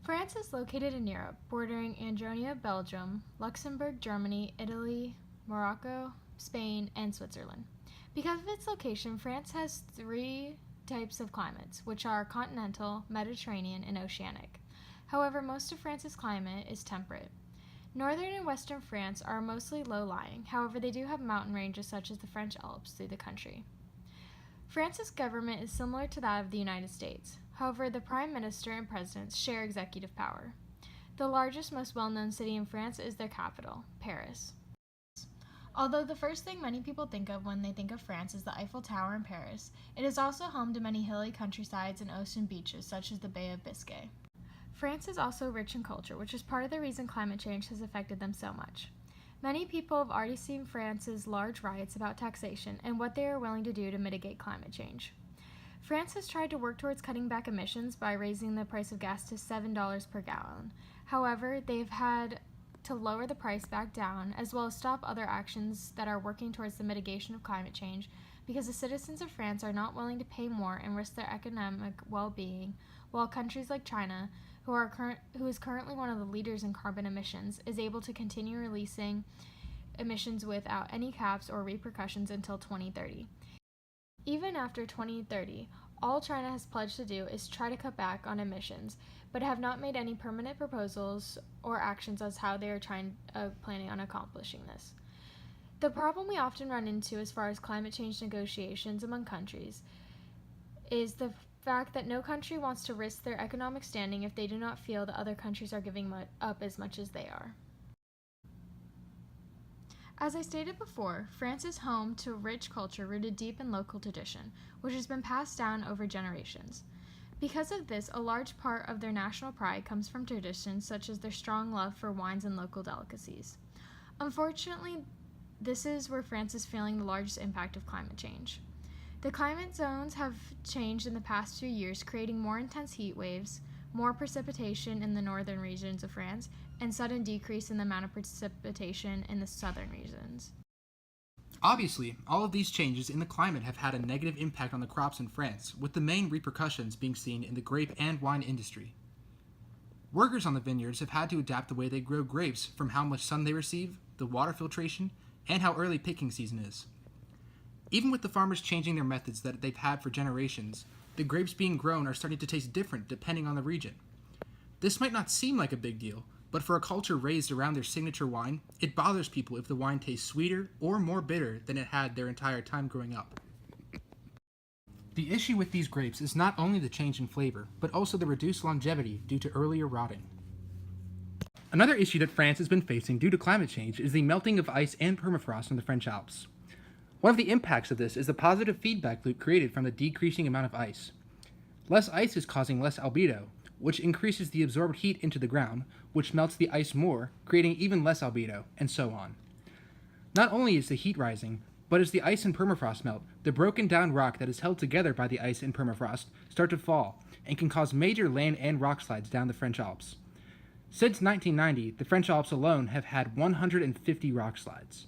France is located in Europe, bordering Andronia, Belgium, Luxembourg, Germany, Italy, Morocco, Spain, and Switzerland. Because of its location, France has three types of climates, which are continental, Mediterranean, and oceanic. However, most of France's climate is temperate. Northern and western France are mostly low-lying, however, they do have mountain ranges such as the French Alps through the country. France's government is similar to that of the United States. However, the Prime Minister and Presidents share executive power. The largest, most well-known city in France is their capital, Paris. Although the first thing many people think of when they think of France is the Eiffel Tower in Paris, it is also home to many hilly countrysides and ocean beaches such as the Bay of Biscay. France is also rich in culture, which is part of the reason climate change has affected them so much. Many people have already seen France's large riots about taxation and what they are willing to do to mitigate climate change. France has tried to work towards cutting back emissions by raising the price of gas to $7 per gallon. However, they've had to lower the price back down, as well as stop other actions that are working towards the mitigation of climate change, because the citizens of France are not willing to pay more and risk their economic well-being, while countries like China, who is currently one of the leaders in carbon emissions, is able to continue releasing emissions without any caps or repercussions until 2030. Even after 2030, all China has pledged to do is try to cut back on emissions, but have not made any permanent proposals or actions as how they are planning on accomplishing this. The problem we often run into as far as climate change negotiations among countries is the fact that no country wants to risk their economic standing if they do not feel that other countries are giving up as much as they are. As I stated before, France is home to a rich culture rooted deep in local tradition, which has been passed down over generations. Because of this, a large part of their national pride comes from traditions such as their strong love for wines and local delicacies. Unfortunately, this is where France is feeling the largest impact of climate change. The climate zones have changed in the past few years, creating more intense heat waves, more precipitation in the northern regions of France, and sudden decrease in the amount of precipitation in the southern regions. Obviously, all of these changes in the climate have had a negative impact on the crops in France, with the main repercussions being seen in the grape and wine industry. Workers on the vineyards have had to adapt the way they grow grapes from how much sun they receive, the water filtration, and how early picking season is. Even with the farmers changing their methods that they've had for generations, the grapes being grown are starting to taste different depending on the region. This might not seem like a big deal, but for a culture raised around their signature wine, it bothers people if the wine tastes sweeter or more bitter than it had their entire time growing up. The issue with these grapes is not only the change in flavor, but also the reduced longevity due to earlier rotting. Another issue that France has been facing due to climate change is the melting of ice and permafrost in the French Alps. One of the impacts of this is the positive feedback loop created from the decreasing amount of ice. Less ice is causing less albedo, which increases the absorbed heat into the ground, which melts the ice more, creating even less albedo, and so on. Not only is the heat rising, but as the ice and permafrost melt, the broken down rock that is held together by the ice and permafrost start to fall, and can cause major land and rock slides down the French Alps. Since 1990, the French Alps alone have had 150 rock slides.